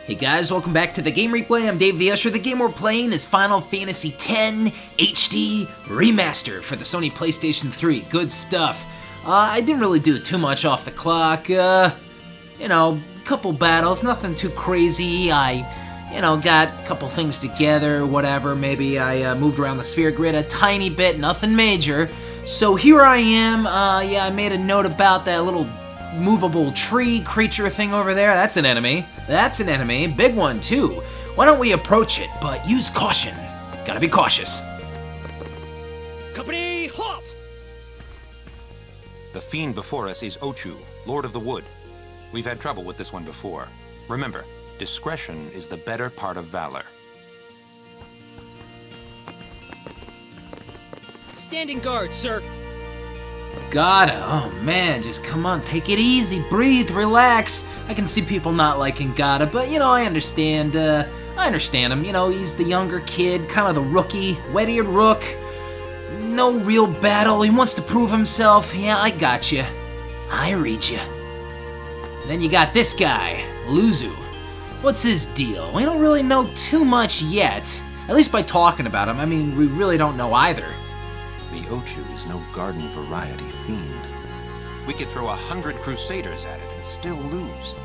Hey guys, welcome back to the Game Replay. I'm DavetheUsher. The game we're playing is Final Fantasy X HD Remaster for the Sony PlayStation 3. Good stuff. I didn't really do too much off the clock. Couple battles, nothing too crazy. I, got a couple things together, whatever. Maybe I moved around the sphere grid a tiny bit, nothing major. So here I am. I made a note about that little movable tree creature thing over there. That's an enemy. Big one too. Why don't we approach it, but use caution. Gotta be cautious. Company, halt! The fiend before us is Ochu, Lord of the Wood. We've had trouble with this one before. Remember, discretion is the better part of valor. Standing guard, sir. Gotta. Oh man, just come on, take it easy, breathe, relax. I can see people not liking Gotta, but I understand. I understand him. He's the younger kid, kind of the rookie, wet-eared rook. No real battle. He wants to prove himself. Yeah, I got you. I read you. Then you got this guy, Luzu. What's his deal? We don't really know too much yet. At least by talking about him. I mean, we really don't know either. The Ochu is no garden variety fiend. We could throw 100 crusaders at it and still lose.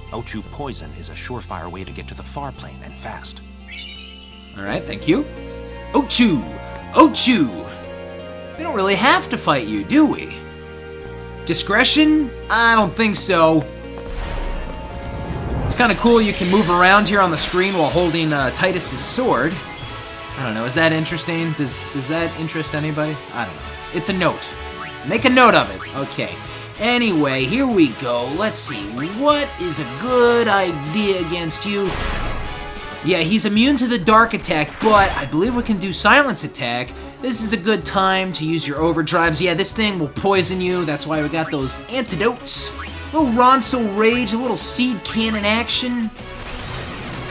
Ochu poison is a surefire way to get to the far plane and fast. Alright, thank you. Ochu! Ochu! We don't really have to fight you, do we? Discretion? I don't think so. It's kind of cool you can move around here on the screen while holding Titus's sword. I don't know, is that interesting? Does that interest anybody? I don't know. It's a note. Make a note of it. Okay. Anyway, here we go. Let's see. What is a good idea against you? Yeah, he's immune to the dark attack, but I believe we can do silence attack. This is a good time to use your overdrives. Yeah, this thing will poison you. That's why we got those antidotes. A little Ronso Rage, a little seed cannon action.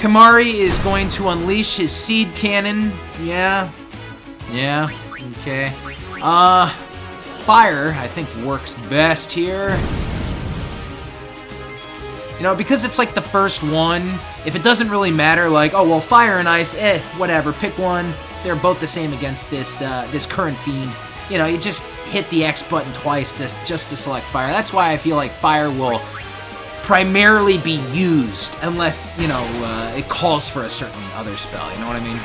Kamari is going to unleash his seed cannon. Yeah, okay. Fire, I think, works best here. Because it's like the first one, if it doesn't really matter, like, oh, well, fire and ice, whatever, pick one. They're both the same against this current fiend. You just hit the X button twice just to select fire. That's why I feel like fire will primarily be used unless, it calls for a certain other spell, you know what I mean?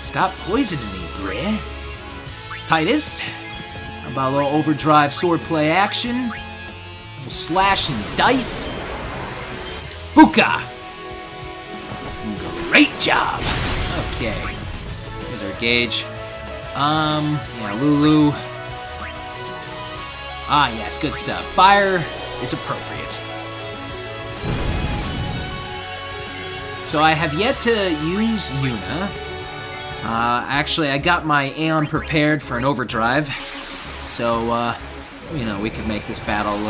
Stop poisoning me, bruh. Titus, how about a little overdrive swordplay action? A little slash and dice. Buka! Great job! Okay. Here's our gauge. Lulu. Ah, yes, good stuff. Fire is appropriate. So I have yet to use Yuna. Actually, I got my Aeon prepared for an overdrive. So, we could make this battle a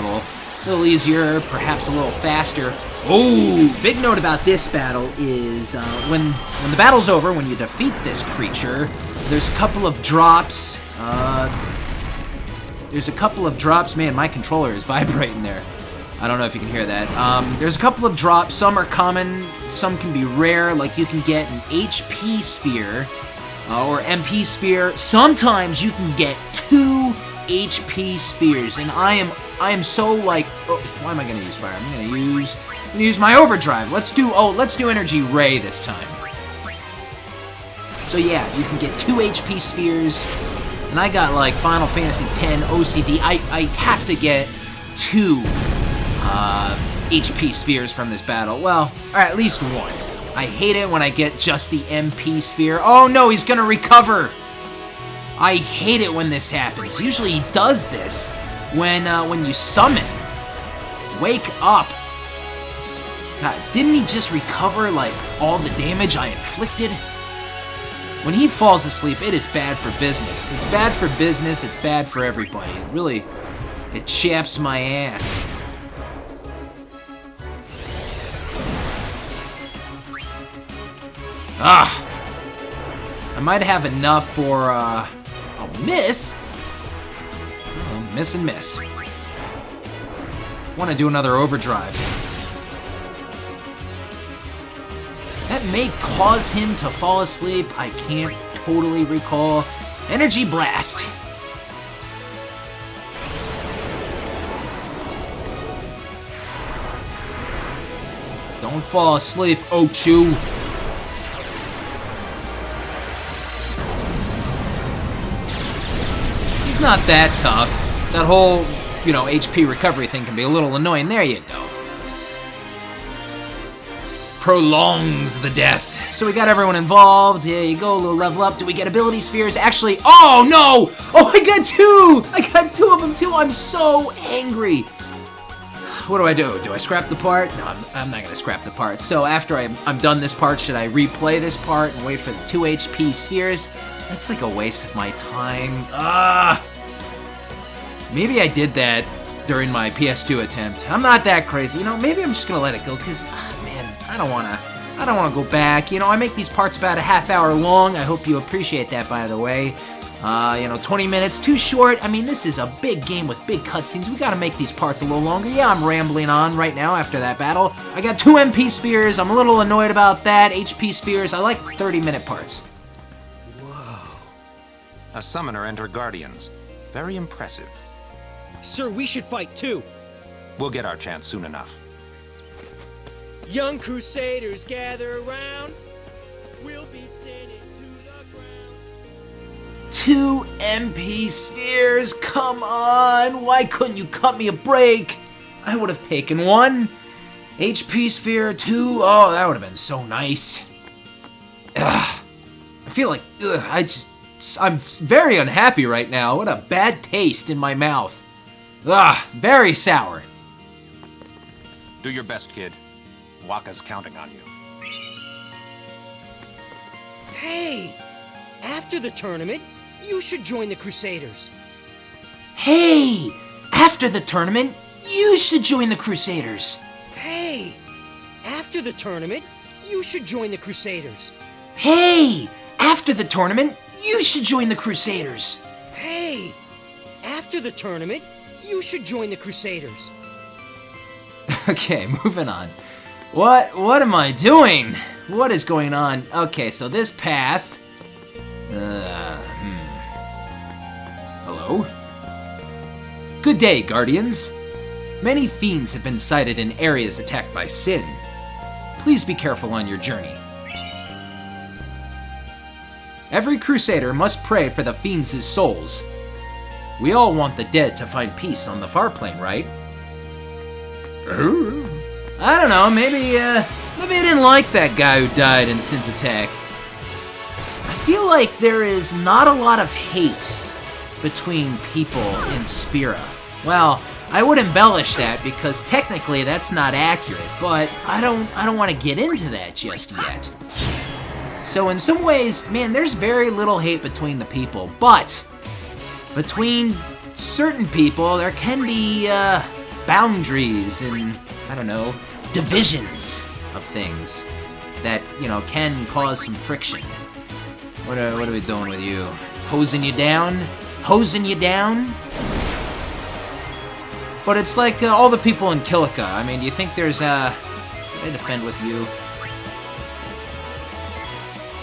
little easier, perhaps a little faster. Oh, big note about this battle is when the battle's over, when you defeat this creature, there's a couple of drops. Man, my controller is vibrating there. I don't know if you can hear that. There's a couple of drops. Some are common, some can be rare. Like you can get an HP sphere or MP sphere. Sometimes you can get 2 HP spheres, and I am so like, oh, why am I gonna use fire? I'm gonna use my overdrive. Let's do energy ray this time. So yeah, you can get 2 HP spheres, and I got like Final Fantasy X OCD. I have to get 2 HP spheres from this battle. Well, or at least 1. I hate it when I get just the MP sphere. Oh no, he's gonna recover. I hate it when this happens. Usually he does this when you summon. Wake up. God, didn't he just recover like all the damage I inflicted? When he falls asleep, it is bad for business. It's bad for business, it's bad for everybody. It chaps my ass. I might have enough for, a miss. Oh, miss and miss. Want to do another overdrive. That may cause him to fall asleep. I can't totally recall. Energy Blast. Don't fall asleep, Ochu. He's not that tough. That whole, HP recovery thing can be a little annoying. There you go. Prolongs the death. So we got everyone involved. Here you go, a little level up. Do we get ability spheres? Actually, oh no! Oh, I got two! I got two of them too. I'm so angry. What do? Do I scrap the part? No, I'm not gonna scrap the part. So after I'm done this part, should I replay this part and wait for the 2 HP spheres? That's like a waste of my time. Maybe I did that during my PS2 attempt. I'm not that crazy. Maybe I'm just gonna let it go, because, man, I don't wanna go back. I make these parts about a half hour long. I hope you appreciate that, by the way. 20 minutes, too short. I mean, this is a big game with big cutscenes. We gotta make these parts a little longer. Yeah, I'm rambling on right now after that battle. I got 2 MP spheres. I'm a little annoyed about that. HP spheres. I like 30-minute parts. Whoa. A summoner and her guardians. Very impressive. Sir, we should fight too. We'll get our chance soon enough. Young Crusaders gather around. We'll beat sin into the ground. 2 MP spheres, come on! Why couldn't you cut me a break? I would have taken 1. HP sphere 2, oh, that would have been so nice. Ugh. I feel like, I'm very unhappy right now. What a bad taste in my mouth. Ugh, very sour. Do your best, kid. Wakka's counting on you. Hey! After the tournament, you should join the Crusaders. Hey! After the tournament, you should join the Crusaders. Hey! After the tournament, you should join the Crusaders. Hey! After the tournament, you should join the Crusaders. Hey! After the tournament, you should join the Crusaders. Okay, moving on. What am I doing? What is going on? Okay, so this path... Hello? Good day, Guardians. Many fiends have been sighted in areas attacked by sin. Please be careful on your journey. Every Crusader must pray for the fiends' souls. We all want the dead to find peace on the far plane, right? I don't know, maybe I didn't like that guy who died in Sin's attack. I feel like there is not a lot of hate between people in Spira. Well, I would embellish that because technically that's not accurate, but I don't want to get into that just yet. So in some ways, man, there's very little hate between the people, but between certain people, there can be boundaries and, I don't know, divisions of things that, can cause some friction. What are we doing with you? Hosing you down? Hosing you down? But it's like all the people in Kilika. I mean, do you think there's, Can I defend with you?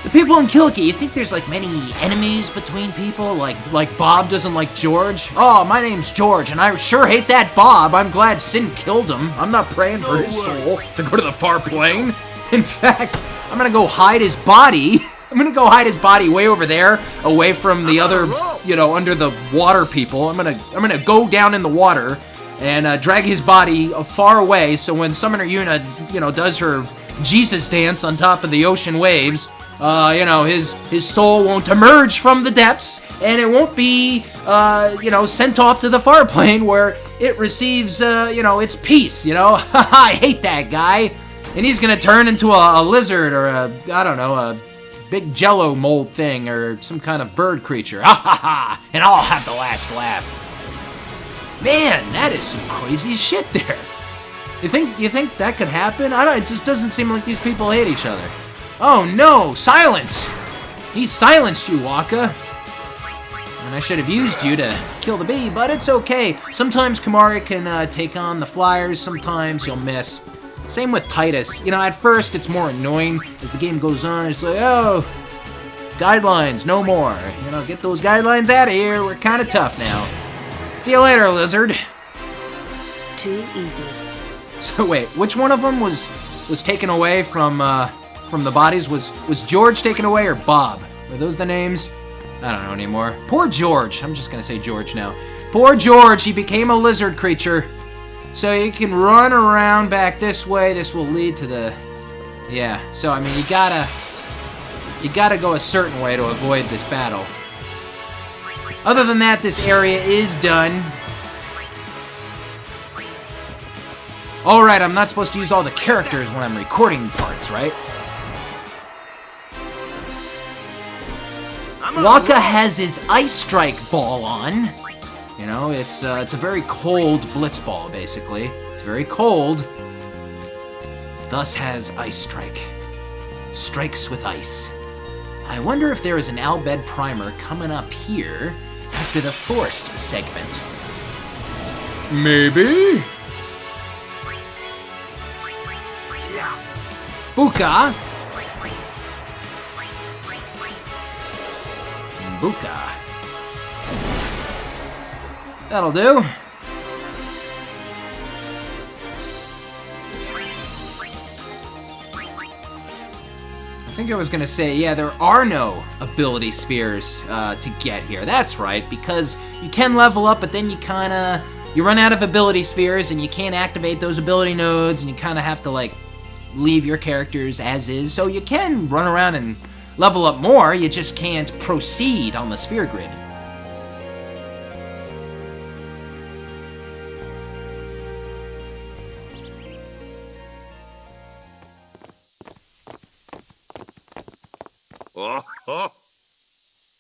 The people in Kilika, you think there's like many enemies between people? Like Bob doesn't like George? Oh, my name's George, and I sure hate that Bob. I'm glad Sin killed him. I'm not praying for his soul to go to the far plane. In fact, I'm gonna go hide his body. I'm gonna go hide his body way over there, away from the other, under the water people. I'm gonna go down in the water and drag his body far away. So when Summoner Yuna, does her Jesus dance on top of the ocean waves, his soul won't emerge from the depths, and it won't be, sent off to the far plane where it receives, its peace, I hate that guy. And he's gonna turn into a lizard or a big jello mold thing or some kind of bird creature. Ha ha ha! And I'll have the last laugh. Man, that is some crazy shit there. You think that could happen? It just doesn't seem like these people hate each other. Oh no, silence! He silenced you, Wakka. And I should have used you to kill the bee, but it's okay. Sometimes Kamari can take on the flyers, sometimes you'll miss. Same with Titus. You know, at first it's more annoying. As the game goes on, it's like, oh, guidelines, no more. You know, get those guidelines out of here. We're kind of tough now. See you later, lizard. Too easy. So wait, which one of them was taken away from the bodies? Was George taken away or Bob? Were those the names? I don't know anymore. Poor George. I'm just gonna say George now. Poor George, he became a lizard creature. So you can run around back this way. This will lead to the... Yeah, so I mean, you gotta go a certain way to avoid this battle. Other than that, this area is done. Alright, I'm not supposed to use all the characters when I'm recording parts, right? Waka has his Ice Strike ball on. You know, it's a very cold Blitz ball, basically. It's very cold. Thus has Ice Strike. Strikes with ice. I wonder if there is an Albed primer coming up here after the Forced segment. Maybe? Buka. Buka. That'll do. I think I was gonna say, yeah, there are no ability spheres to get here. That's right, because you can level up, but then you run out of ability spheres and you can't activate those ability nodes, and you kind of have to like leave your characters as is. So you can run around and level up more, you just can't proceed on the sphere grid. Oh.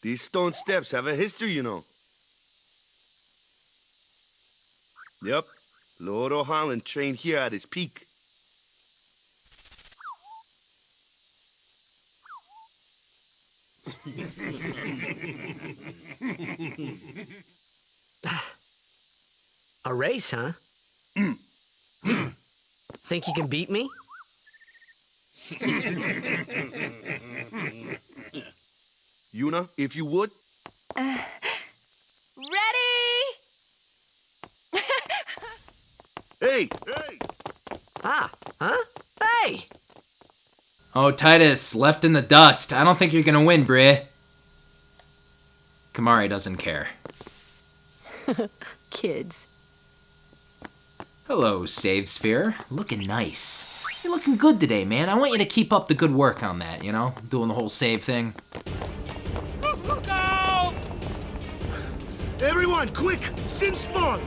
These stone steps have a history, you know. Yep, Lord O'Holland trained here at his peak. A race, huh? Think you can beat me? Yuna, if you would. Ready? Hey! Ah, huh? Hey! Oh, Titus, left in the dust. I don't think you're gonna win, Bri. Kamari doesn't care. Kids. Hello, Save Sphere. Looking nice. You're looking good today, man. I want you to keep up the good work on that, you know? Doing the whole save thing. Look out! Everyone, quick! Sinspawn!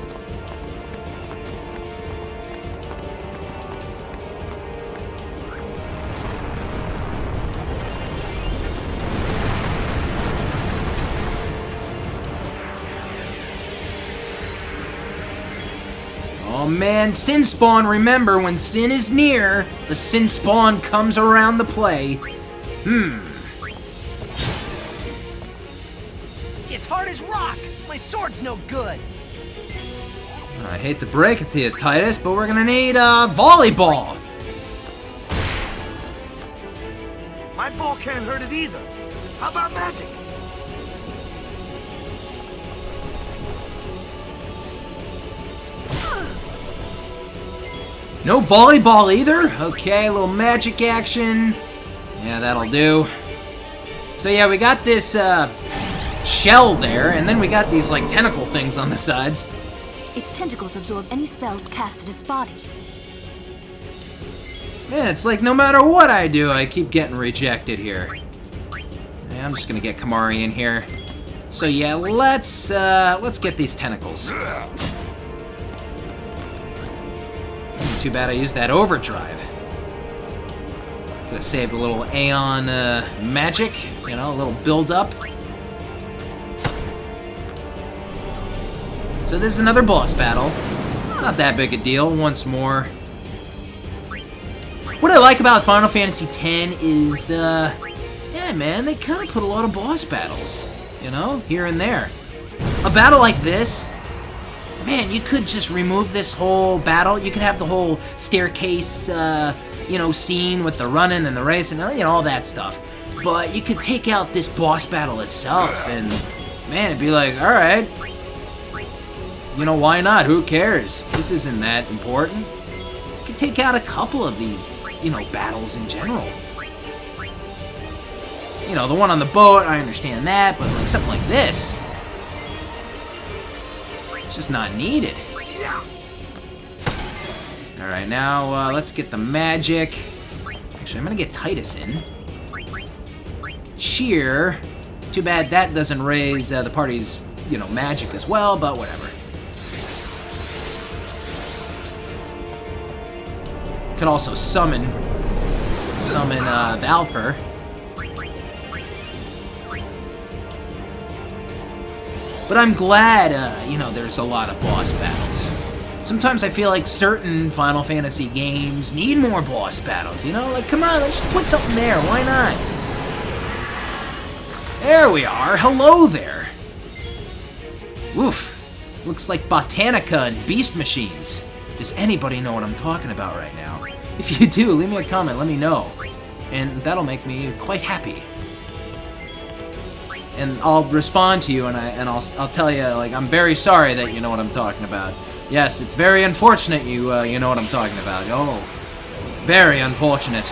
Oh man, Sinspawn, remember, when sin is near, the Sinspawn comes around the play. It's hard as rock! My sword's no good! I hate to break it to you, Titus, but we're gonna need volleyball. My ball can't hurt it either. How about magic? No volleyball either? Okay, a little magic action. Yeah, that'll do. So yeah, we got this shell there, and then we got these like tentacle things on the sides. Its tentacles absorb any spells cast at its body. Man, it's like no matter what I do, I keep getting rejected here. Yeah, I'm just gonna get Kamari in here. So yeah, let's get these tentacles. Too bad I used that overdrive. Could have saved a little Aeon magic, you know, a little build up. So this is another boss battle. It's not that big a deal, once more. What I like about Final Fantasy X is, yeah man, they kind of put a lot of boss battles, you know, here and there. A battle like this, man, you could just remove this whole battle. You could have the whole staircase, you know, scene with the running and the racing, you know, all that stuff. But you could take out this boss battle itself, and man, it'd be like, all right, you know, why not? Who cares? This isn't that important. You could take out a couple of these, you know, battles in general. You know, the one on the boat, I understand that, but like something like this, it's just not needed. All right, now let's get the magic. Actually, I'm gonna get Titus in. Cheer. Too bad that doesn't raise the party's, you know, magic as well, but whatever. Could also summon Valfer. But I'm glad, you know, there's a lot of boss battles. Sometimes I feel like certain Final Fantasy games need more boss battles, you know? Like, come on, let's just put something there, why not? There we are, hello there. Oof, looks like Botanica and Beast Machines. Does anybody know what I'm talking about right now? If you do, leave me a comment, let me know. And that'll make me quite happy. And I'll respond to you, and I'll tell you, like, I'm very sorry that you know what I'm talking about. Yes, it's very unfortunate you know what I'm talking about. Oh, very unfortunate.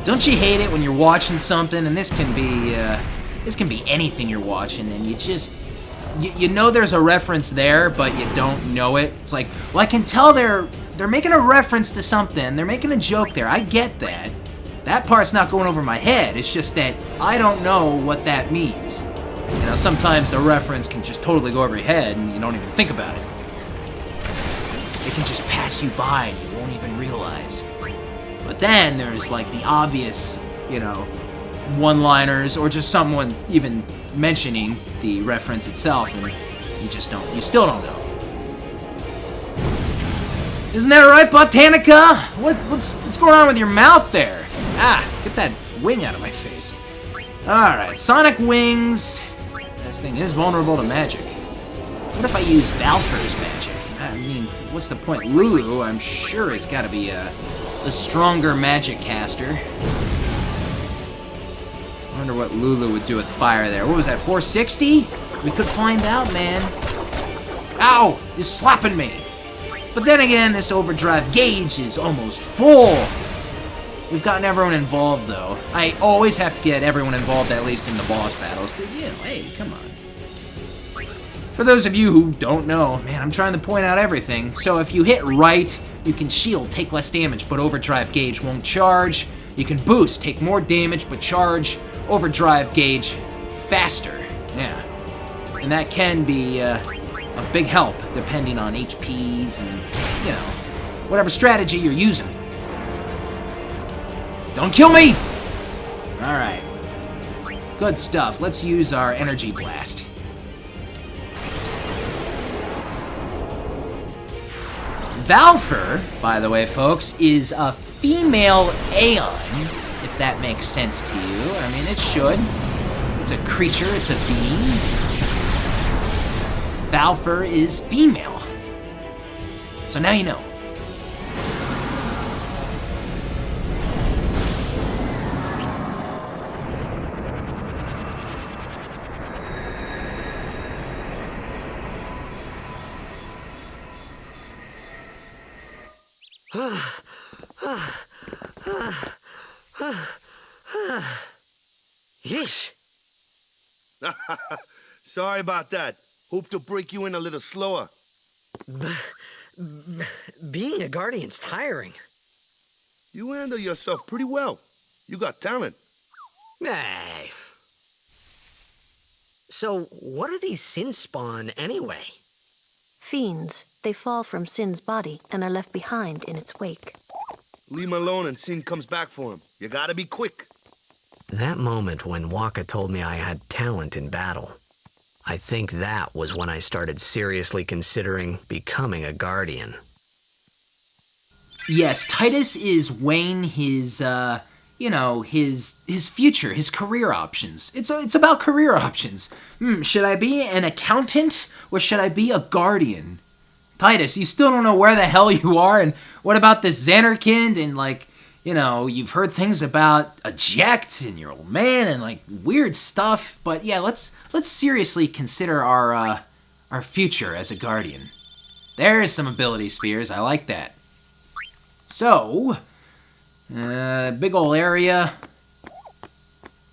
Don't you hate it when you're watching something, and this can be anything you're watching, and you just you know there's a reference there, but you don't know it. It's like, well, I can tell they're making a reference to something. They're making a joke there. I get that. That part's not going over my head. It's just that I don't know what that means. You know, sometimes the reference can just totally go over your head and you don't even think about it. It can just pass you by and you won't even realize. But then there's like the obvious, you know, one-liners or just someone even mentioning the reference itself, and you still don't know. Isn't that right, Botanica? What's going on with your mouth there? Ah, get that wing out of my face. Alright, Sonic Wings. This thing is vulnerable to magic. What if I use Valfer's magic? I mean, what's the point? Lulu, I'm sure, has got to be a stronger magic caster. I wonder what Lulu would do with fire there. What was that, 460? We could find out, man. Ow! You're slapping me! But then again, this overdrive gauge is almost full. We've gotten everyone involved, though. I always have to get everyone involved, at least in the boss battles, because, you know, hey, come on. For those of you who don't know, man, I'm trying to point out everything. So if you hit right, you can shield, take less damage, but overdrive gauge won't charge. You can boost, take more damage, but charge overdrive gauge faster. Yeah. And that can be a big help, depending on HPs and, you know, whatever strategy you're using. Don't kill me! Alright. Good stuff. Let's use our energy blast. Valfer, by the way, folks, is a female Aeon, if that makes sense to you. I mean, it should. It's a creature, it's a being. Valfer is female. So now you know. Yeesh. Sorry about that. Hope to break you in a little slower. Being a guardian's tiring. You handle yourself pretty well. You got talent. Hey. So, what are these Sinspawn anyway? Fiends. They fall from Sin's body and are left behind in its wake. Leave him alone and Sin comes back for him. You gotta be quick. That moment when Waka told me I had talent in battle, I think that was when I started seriously considering becoming a guardian. Yes, Titus is weighing his you know, his future, his career options. It's about career options. Should I be an accountant or should I be a guardian? Titus, you still don't know where the hell you are, and what about this Xanarkand, and like, you know, you've heard things about eject and your old man and like weird stuff, but yeah, let's seriously consider our future as a guardian. There's some ability spheres, I like that. So, big ol' area.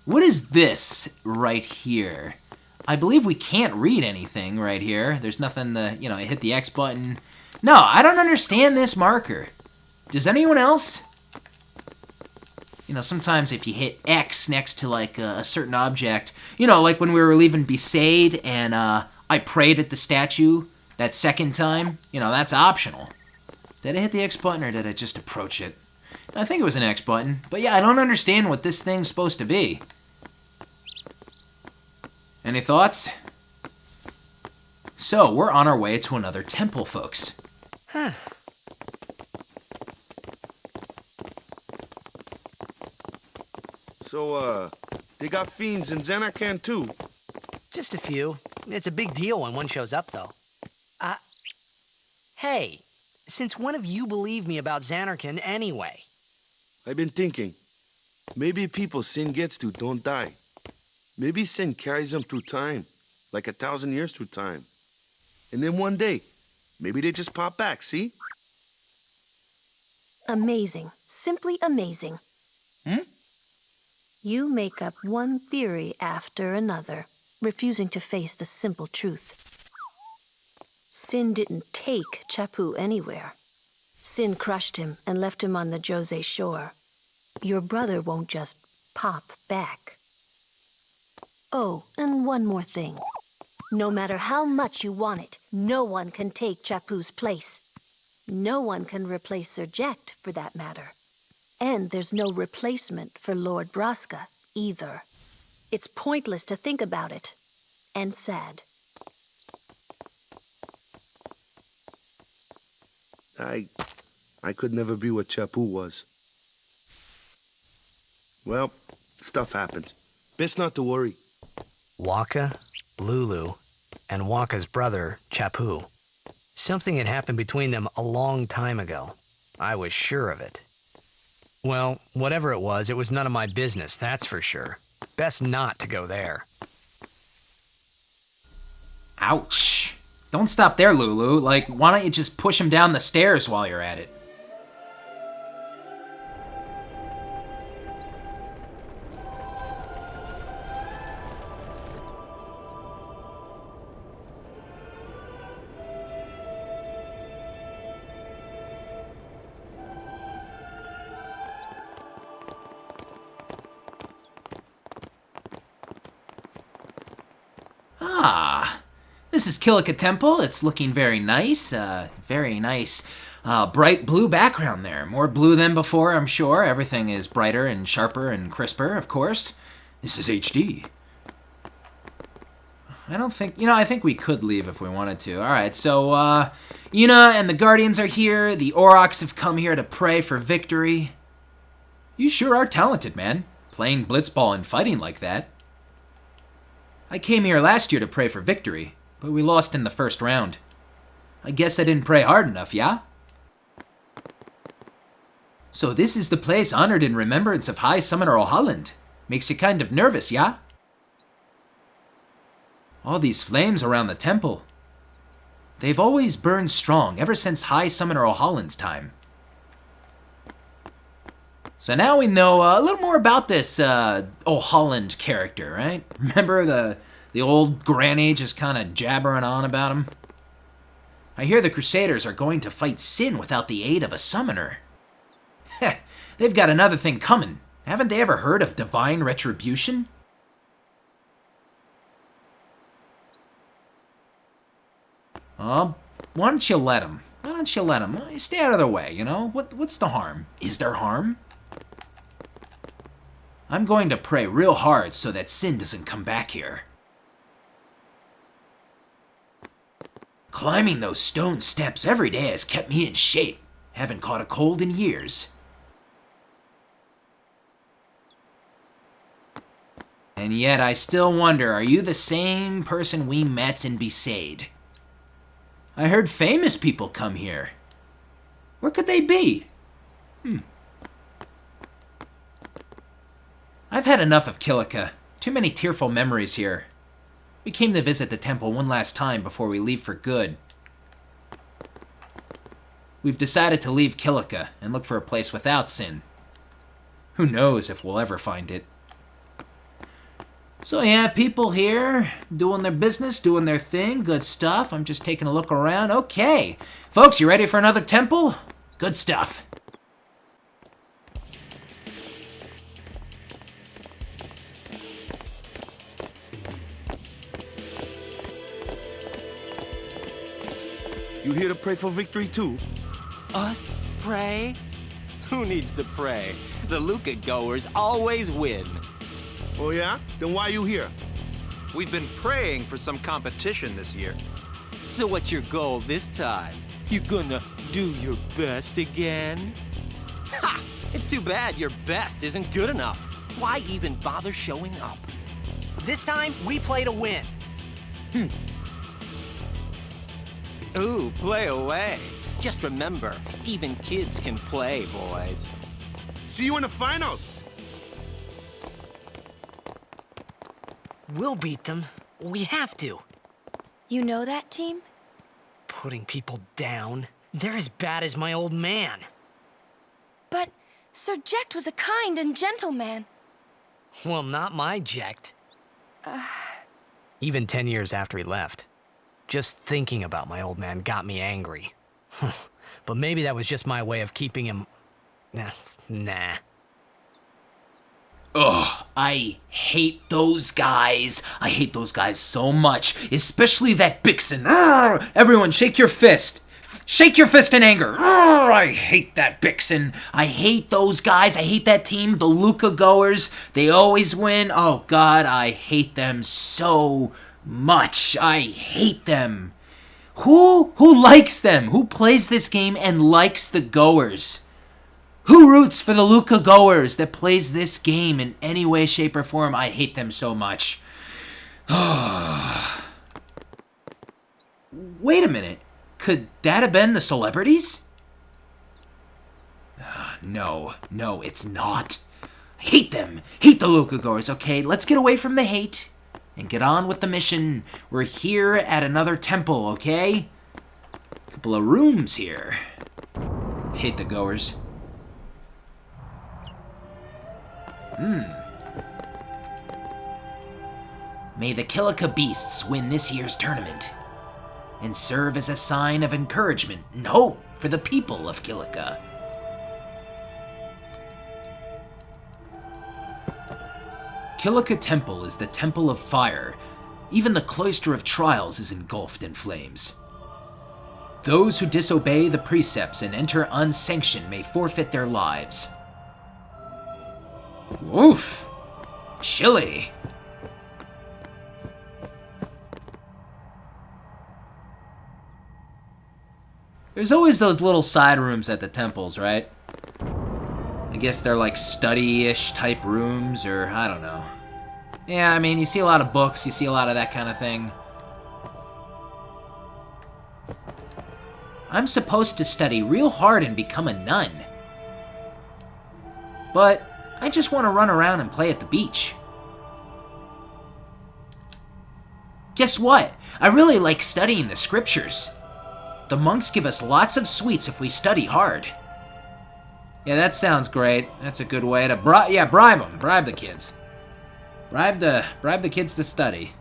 What is this right here? I believe we can't read anything right here. There's nothing to, you know, hit the X button. No, I don't understand this marker. Does anyone else? You know, sometimes if you hit X next to like a certain object, you know, like when we were leaving Besaid and I prayed at the statue that second time, you know, that's optional. Did I hit the X button or did I just approach it? I think it was an X button, but yeah, I don't understand what this thing's supposed to be. Any thoughts? So, we're on our way to another temple, folks. Huh. So, they got fiends in Xanarkand too. Just a few. It's a big deal when one shows up, though. Hey, since when have you believed me about Xanarkand anyway? I've been thinking, maybe people Sin gets to don't die. Maybe Sin carries them through time, like 1,000 years through time. And then one day, maybe they just pop back, see? Amazing. Simply amazing. You make up one theory after another, refusing to face the simple truth. Sin didn't take Chappu anywhere. Sin crushed him and left him on the Jose shore. Your brother won't just pop back. Oh, and one more thing. No matter how much you want it, no one can take Chappu's place. No one can replace Sir Jekt, for that matter. And there's no replacement for Lord Braska, either. It's pointless to think about it. And sad. I could never be what Chappu was. Well, stuff happens. Best not to worry. Waka, Lulu, and Waka's brother, Chappu. Something had happened between them a long time ago. I was sure of it. Well, whatever it was none of my business, that's for sure. Best not to go there. Ouch. Don't stop there, Lulu. Like, why don't you just push him down the stairs while you're at it? This is Kilika Temple. It's looking very nice. Bright blue background there. More blue than before, I'm sure. Everything is brighter and sharper and crisper, of course. This is HD. I think we could leave if we wanted to. Alright, so, Yuna and the Guardians are here. The Aurochs have come here to pray for victory. You sure are talented, man. Playing blitzball and fighting like that. I came here last year to pray for victory, but we lost in the first round. I guess I didn't pray hard enough, yeah? So this is the place honored in remembrance of High Summoner Ohalland. Makes you kind of nervous, yeah? All these flames around the temple. They've always burned strong ever since High Summoner Ohalland's time. So now we know a little more about this Ohalland character, right? Remember the old granny just kind of jabbering on about him? I hear the Crusaders are going to fight Sin without the aid of a summoner. Heh, they've got another thing coming. Haven't they ever heard of divine retribution? Why don't you let him? Why don't you let him? Stay out of their way, you know? What's the harm? Is there harm? I'm going to pray real hard so that Sin doesn't come back here. Climbing those stone steps every day has kept me in shape. Haven't caught a cold in years. And yet I still wonder, are you the same person we met in Besaid? I heard famous people come here. Where could they be? I've had enough of Kilika. Too many tearful memories here. We came to visit the temple one last time before we leave for good. We've decided to leave Kilika and look for a place without Sin. Who knows if we'll ever find it. So yeah, people here, doing their business, doing their thing, good stuff. I'm just taking a look around. Okay, folks, you ready for another temple? Good stuff. You here to pray for victory too? Us? Pray? Who needs to pray? The Luca goers always win. Oh yeah? Then why you here? We've been praying for some competition this year. So what's your goal this time? You gonna do your best again? Ha! It's too bad your best isn't good enough. Why even bother showing up? This time, we play to win. Ooh, play away. Just remember, even kids can play, boys. See you in the finals! We'll beat them. We have to. You know that team? Putting people down. They're as bad as my old man. But Sir Jecht was a kind and gentle man. Well, not my Jecht. Even 10 years after he left. Just thinking about my old man got me angry. But maybe that was just my way of keeping him... Nah. Ugh, I hate those guys. I hate those guys so much, especially that Bixen. Urgh! Everyone, shake your fist. Shake your fist in anger. Urgh! I hate that Bixen. I hate those guys. I hate that team, the Luca goers. They always win. Oh, God, I hate them so much. I hate them. Who likes them? Who plays this game and likes the goers? Who roots for the Luca goers that plays this game in any way, shape, or form? I hate them so much. Wait a minute. Could that have been the celebrities? No, it's not. I hate them. Hate the Luca goers. Okay, let's get away from the hate and get on with the mission. We're here at another temple, okay? Couple of rooms here. Hate the goers. May the Kilika Beasts win this year's tournament and serve as a sign of encouragement and hope for the people of Kilika. Kilika Temple is the temple of fire. Even the cloister of trials is engulfed in flames. Those who disobey the precepts and enter unsanctioned may forfeit their lives. Oof! Chilly! There's always those little side rooms at the temples, right? I guess they're like study-ish type rooms, or I don't know. Yeah, I mean, you see a lot of books, you see a lot of that kind of thing. I'm supposed to study real hard and become a nun. But I just want to run around and play at the beach. Guess what? I really like studying the scriptures. The monks give us lots of sweets if we study hard. Yeah, that sounds great. That's a good way to bribe them. Bribe the kids. Bribe the kids to study.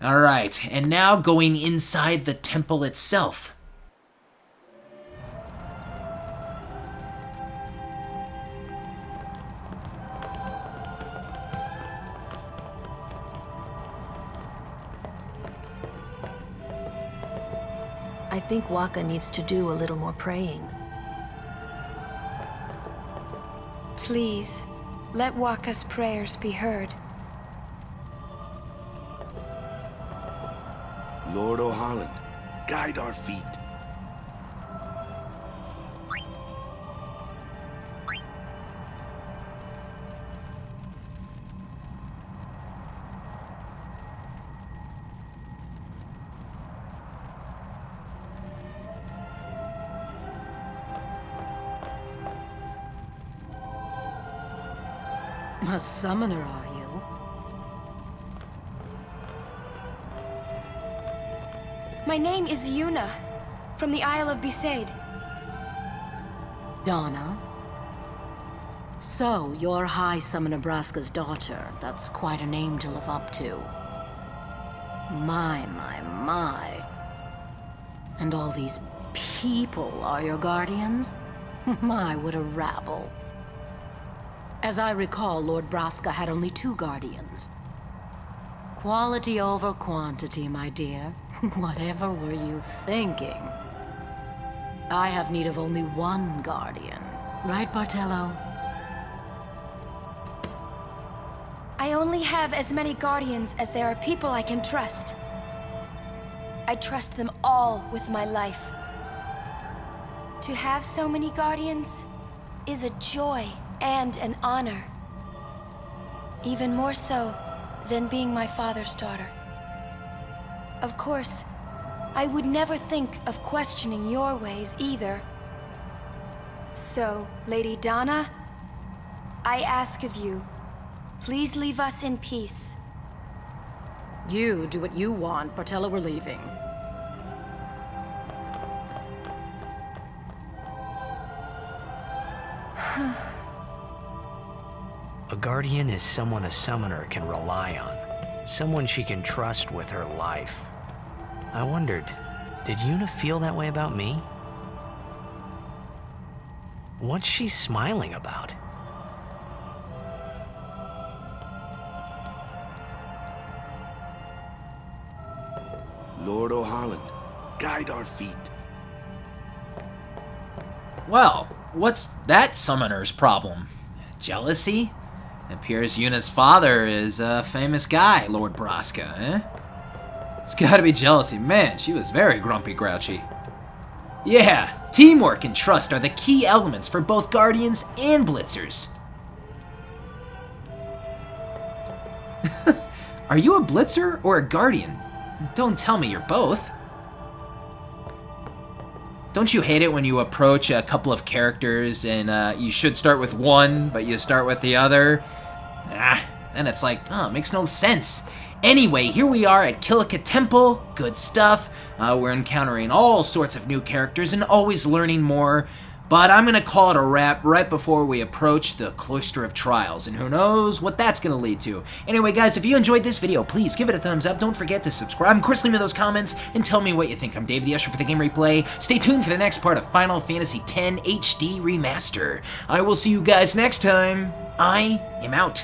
All right, and now going inside the temple itself. I think Waka needs to do a little more praying. Please, let Waka's prayers be heard. Lord O'Holland, guide our feet. A summoner, are you? My name is Yuna, from the Isle of Besaid. Donna? So, you're High Summoner Braska's daughter. That's quite a name to live up to. My. And all these people are your guardians? My, what a rabble. As I recall, Lord Braska had only 2 guardians. Quality over quantity, my dear. Whatever were you thinking? I have need of only 1 guardian. Right, Bartello? I only have as many guardians as there are people I can trust. I trust them all with my life. To have so many guardians is a joy and an honor. Even more so than being my father's daughter. Of course, I would never think of questioning your ways either. So, Lady Donna, I ask of you, please leave us in peace. You do what you want, Bartello, we're leaving. A guardian is someone a summoner can rely on. Someone she can trust with her life. I wondered, did Yuna feel that way about me? What's she smiling about? Lord O'Holland, guide our feet. Well, what's that summoner's problem? Jealousy? It appears Yuna's father is a famous guy, Lord Braska, eh? It's gotta be jealousy. Man, she was very grumpy grouchy. Yeah, teamwork and trust are the key elements for both Guardians and Blitzers. Are you a Blitzer or a Guardian? Don't tell me you're both. Don't you hate it when you approach a couple of characters and you should start with one, but you start with the other? Then it's like, oh, it makes no sense. Anyway, here we are at Kilika Temple. Good stuff. We're encountering all sorts of new characters and always learning more. But I'm gonna call it a wrap right before we approach the Cloister of Trials, and who knows what that's gonna lead to. Anyway, guys, if you enjoyed this video, please give it a thumbs up. Don't forget to subscribe. Of course, leave me those comments and tell me what you think. I'm Dave the Usher for the Game Replay. Stay tuned for the next part of Final Fantasy X HD Remaster. I will see you guys next time. I am out.